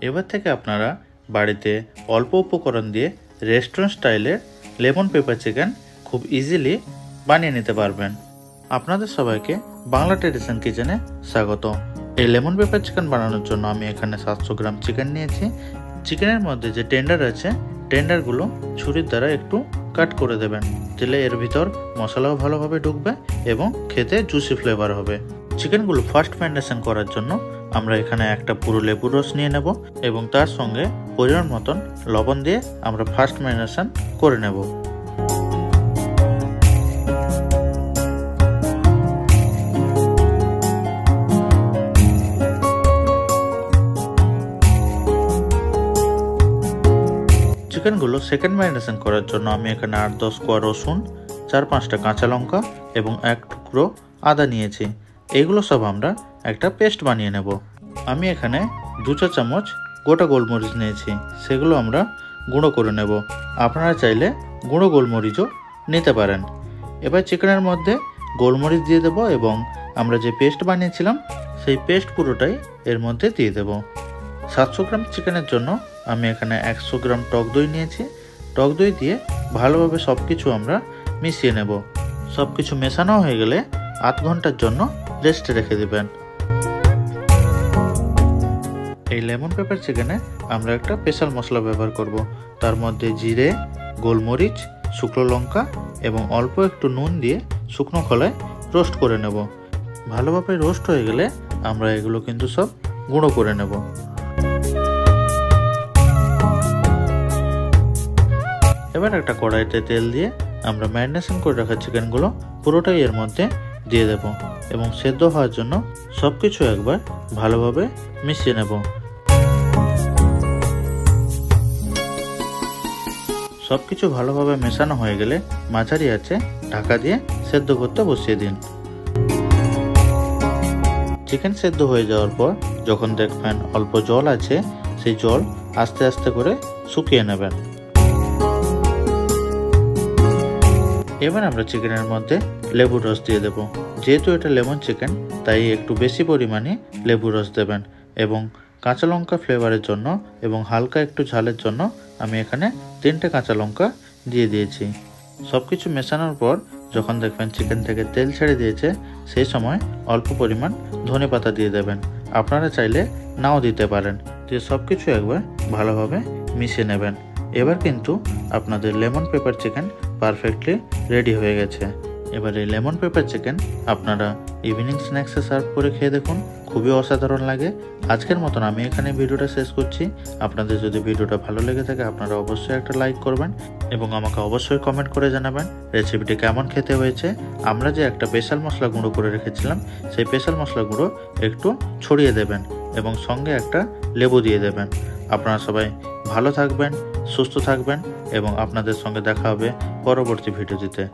এবার থেকে আপনারা বাড়িতে অল্প উপকরণ দিয়ে রেস্টুরেন্ট স্টাইলের লেমন পেপার চিকেন খুব ইজিলি বানিয়ে নিতে পারবেন। আপনাদের সবাইকে বাংলা ট্রেডিশন কিচেনে স্বাগত। এই লেমন পেপার চিকেন বানানোর জন্য আমি এখানে 700 গ্রাম চিকেন নিয়েছি। চিকেনের মধ্যে যে টেন্ডার আছে, টেন্ডারগুলো ছুরির দ্বারা একটু কাট করে দেবেন, দিলে এর ভিতর মশলাও ভালোভাবে ঢুকবে এবং খেতে জুসি ফ্লেভার হবে। চিকেনগুলো ফার্স্ট ম্যারিনেশন করার জন্য আমরা এখানে একটা পুরো লেবুর রস নিয়ে নেব এবং তার সঙ্গে পরিমাণ মতন লবণ দিয়ে আমরা ফার্স্ট ম্যারিনেশন করে নেব। চিকেনগুলো সেকেন্ড ম্যারিনেশন করার জন্য আমি এখানে 8-10 কোয়া রসুন, 4-5টা কাঁচা লঙ্কা এবং 1 টুকরো আদা নিয়েছি। এইগুলো সব আমরা একটা পেস্ট বানিয়ে নেব। আমি এখানে 2 চা চামচ গোটা গোলমরিচ নিয়েছি, সেগুলো আমরা গুঁড়ো করে নেব। আপনারা চাইলে গুঁড়ো গোলমরিচও নিতে পারেন। এবার চিকেনের মধ্যে গোলমরিচ দিয়ে দেব এবং আমরা যে পেস্ট বানিয়েছিলাম সেই পেস্ট পুরোটাই এর মধ্যে দিয়ে দেব। 700 গ্রাম চিকেনের জন্য আমি এখানে 100 গ্রাম টক দই নিয়েছি। টক দই দিয়ে ভালোভাবে সব কিছু আমরা মিশিয়ে নেব। সব কিছু মেশানো হয়ে গেলে 8 ঘন্টার জন্য রেস্টে রেখে দেবেন। এই লেমন পেপার চিকেনে আমরা একটা স্পেশাল মশলা ব্যবহার করব। তার মধ্যে জিরে, গোলমরিচ, শুকনো লঙ্কা এবং অল্প একটু নুন দিয়ে শুকনো খোলায় রোস্ট করে নেব। ভালোভাবে রোস্ট হয়ে গেলে আমরা এগুলো কিন্তু সব গুঁড়ো করে নেব। এবার একটা কড়াইতে তেল দিয়ে আমরা ম্যারিনেশন করে রাখা চিকেনগুলো পুরোটাই এর মধ্যে দিয়ে দেব এবং সেদ্ধ হওয়ার জন্য সব কিছু একবার ভালোভাবে মিশিয়ে নেব। সব কিছু ভালোভাবে মেশানো হয়ে গেলে মাঝারি আঁচে ঢাকা দিয়ে সেদ্ধ করতে বসিয়ে দিন। চিকেন সেদ্ধ হয়ে যাওয়ার পর যখন দেখবেন অল্প জল আছে, সেই জল আস্তে আস্তে করে শুকিয়ে নেবেন। এবার আমরা চিকেনের মধ্যে লেবুর রস দিয়ে দেব। যেহেতু এটা লেমন চিকেন, তাই একটু বেশি পরিমাণে লেবুর রস দেবেন এবং কাঁচা লঙ্কা ফ্লেভারের জন্য এবং হালকা একটু ঝালের জন্য আমি এখানে 3টে কাঁচা লঙ্কা দিয়ে দিয়েছি। সব কিছু মেশানোর পর যখন দেখবেন চিকেন থেকে তেল ছেড়ে দিয়েছে, সেই সময় অল্প পরিমাণ ধনে পাতা দিয়ে দেবেন। আপনারা চাইলে নাও দিতে পারেন। দিয়ে সব কিছু একবার ভালোভাবে মিশিয়ে নেবেন। এবার কিন্তু আপনাদের lemon pepper chicken perfectly ready হয়ে গেছে। এবার এই লেমন পেপার চিকেন আপনারা ইভিনিং স্ন্যাক্সে সার্ভ করে খেয়ে দেখুন, খুবই অসাধারণ লাগে। আজকের মতন আমি এখানে ভিডিওটা শেষ করছি। আপনাদের যদি ভিডিওটা ভালো লেগে থাকে আপনারা অবশ্যই একটা লাইক করবেন এবং আমাকে অবশ্যই কমেন্ট করে জানাবেন রেসিপিটি কেমন খেতে হয়েছে। আমরা যে একটা স্পেশাল মশলা গুঁড়ো করে রেখেছিলাম, সেই স্পেশাল মশলা গুঁড়ো একটু ছড়িয়ে দেবেন এবং সঙ্গে একটা লেবু দিয়ে দেবেন। আপনারা সবাই ভালো থাকবেন, সুস্থ থাকবেন এবং আপনাদের সঙ্গে দেখা হবে পরবর্তী ভিডিওটিতে।